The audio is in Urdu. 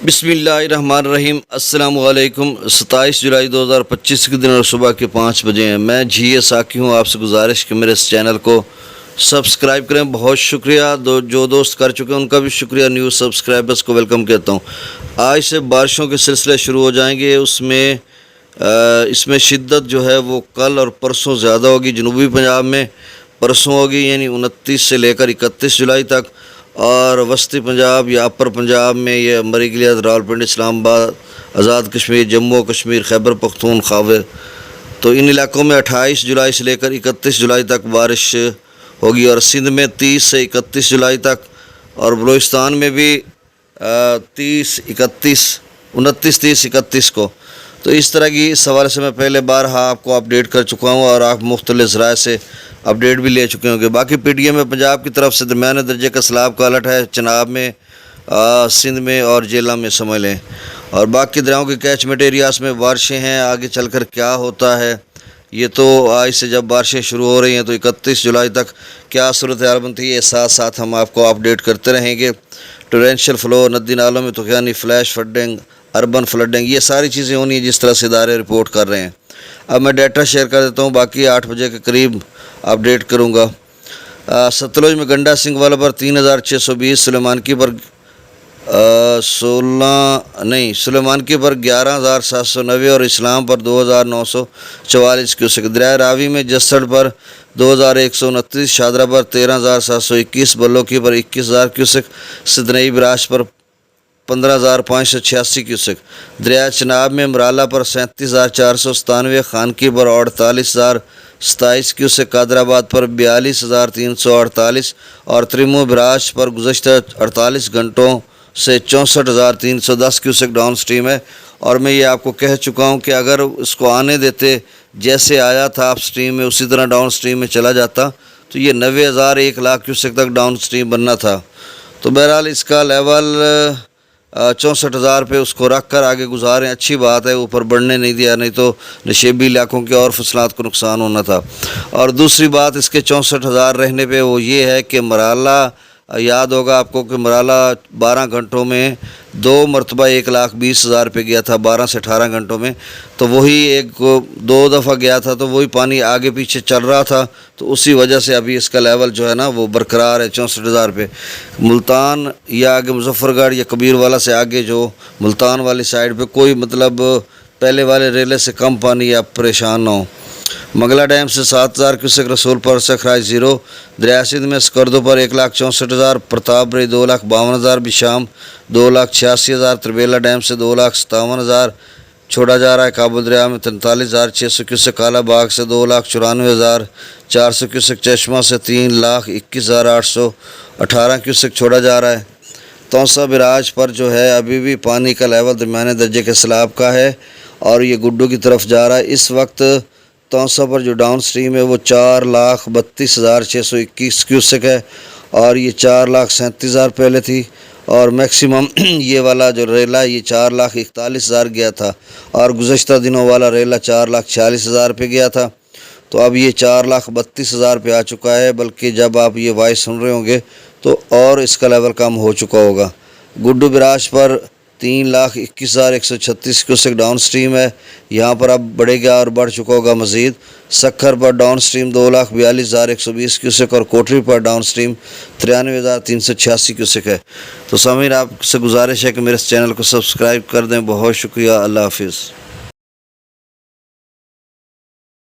بسم اللہ الرحمن الرحیم۔ السلام علیکم۔ 27 جولائی 2025 کے دن اور صبح کے 5 بجے ہیں۔ میں جی ساکی ہوں۔ آپ سے گزارش کہ میرے اس چینل کو سبسکرائب کریں۔ بہت شکریہ جو دوست کر چکے ہیں ان کا بھی شکریہ۔ نیو سبسکرائبرز کو ویلکم کہتا ہوں۔ آج سے بارشوں کے سلسلے شروع ہو جائیں گے۔ اس میں شدت جو ہے وہ کل اور پرسوں زیادہ ہوگی۔ جنوبی پنجاب میں پرسوں ہوگی، یعنی 29 سے لے کر 31 جولائی تک، اور وسطی پنجاب یا اپر پنجاب میں یہ مریگلیت، راولپنڈی، اسلام آباد، آزاد کشمیر، جموں کشمیر، خیبر پختونخوا، تو ان علاقوں میں 28 جولائی سے لے کر 31 جولائی تک بارش ہوگی، اور سندھ میں 30 سے 31 جولائی تک، اور بلوچستان میں بھی 30 31 کو۔ تو اس طرح کی اس حوالے سے میں پہلے بارہا آپ کو اپڈیٹ کر چکا ہوں، اور آپ مختلف ذرائع سے اپڈیٹ بھی لے چکے ہوں گے۔ باقی پی ٹی ایم میں پنجاب کی طرف سے درمیانے درجے کا سیلاب کا الرٹ ہے، چناب میں، سندھ میں اور جیلم میں سمجھ لیں، اور باقی دریاؤں کے کیچمنٹ ایریاز میں بارشیں ہیں۔ آگے چل کر کیا ہوتا ہے یہ تو آج سے جب بارشیں شروع ہو رہی ہیں تو 31 جولائی تک کیا صورتحال بنتی ہے، ساتھ ساتھ ہم آپ کو اپڈیٹ کرتے رہیں گے۔ ٹورینشل فلو، ندی نالوں میں طوفانی فلیش فلڈنگ، اربن فلڈنگ، یہ ساری چیزیں ہونی ہیں جس طرح سے ادارے رپورٹ کر رہے ہیں۔ اب میں ڈیٹا شیئر کر دیتا ہوں، باقی 8 بجے کے قریب اپڈیٹ کروں گا۔ ستلج میں گنڈا سنگھ والا پر 3620، سلیمان کی پر 11790، اور اسلام پر 2944 کیوسک۔ دریائے راوی میں جسڑ پر 2129، شادرہ پر 13721، بلو کی پر 21000 کیوسک، سدنئی براش پر 15586 کیوسک۔ دریائے چناب میں مرالہ پر 37497، خانکی پر 48027 کیوسک، قادر آباد پر 42348، اور تریمو براش پر گزشتہ 48 گھنٹوں سے 64310 کیوسک ڈاؤن سٹریم ہے۔ اور میں یہ آپ کو کہہ چکا ہوں کہ اگر اس کو آنے دیتے جیسے آیا تھا اپ سٹریم میں اسی طرح ڈاؤن سٹریم میں چلا جاتا تو یہ 90,000 1 لاکھ کیوسک تک ڈاؤن سٹریم بننا تھا۔ تو بہرحال اس کا لیول 64,000 پہ اس کو رکھ کر آگے گزاریں، اچھی بات ہے، اوپر بڑھنے نہیں دیا، نہیں تو نشیبی علاقوں کے اور فصلات کو نقصان ہونا تھا۔ اور دوسری بات اس کے 64,000 رہنے پہ وہ یہ ہے کہ مرالہ، یاد ہوگا آپ کو کہ مرالہ 12 گھنٹوں میں 2 مرتبہ 1,20,000 پہ گیا تھا، 12 سے 18 گھنٹوں میں، تو وہی 2 دفعہ گیا تھا، تو وہی پانی آگے پیچھے چل رہا تھا، تو اسی وجہ سے ابھی اس کا لیول جو ہے نا وہ برقرار ہے 64,000 پہ۔ ملتان یا آگے مظفر گڑھ یا کبیر والا سے آگے جو ملتان والی سائڈ پہ کوئی پہلے والے ریلے سے کم پانی، آپ پریشان نہ ہوں۔ منگلا ڈیم سے 7000 کیوسک، رسول پر سے خراج 0، دریائے سندھ میں سکردو پر 1,64,000، پرتاپ بری 2,52,000، بشام 2,86,000، تربیلا ڈیم سے 2,57,000 چھوڑا جا رہا ہے، کابل دریا میں 43,600 کیوسک، کالا باغ سے 2,94,400 کیوسک، چشمہ سے 3,21,818 کیوسک چھوڑا جا رہا ہے۔ توسا براج پر جو ہے ابھی بھی پانی کا لیول درمیانے درجے کے سیلاب کا ہے، اور یہ گڈو کی طرف جا رہا ہے۔ اس وقت توسا پر جو ڈاؤن سٹریم ہے وہ 4,32,621 کیوسک ہے، اور یہ 4,37,000 پہلے تھی، اور میکسیمم یہ والا جو ریلا یہ 4,41,000 گیا تھا، اور گزشتہ دنوں والا ریلا 4,46,000 پہ گیا تھا، تو اب یہ 4,32,000 پہ آ چکا ہے، بلکہ جب آپ یہ وائس سن رہے ہوں گے تو اور اس کا لیول کم ہو چکا ہوگا۔ گڈو براش پر 3,21,136 کیوسک ڈاؤن سٹریم ہے، یہاں پر اب بڑھے گا اور بڑھ چکا ہوگا مزید۔ سکھر پر ڈاؤن سٹریم 2,42,120 کیوسک، اور کوٹری پر ڈاؤن سٹریم 93,386 کیوسک ہے۔ تو سامعین، آپ سے گزارش ہے کہ میرے اس چینل کو سبسکرائب کر دیں۔ بہت شکریہ، اللہ حافظ۔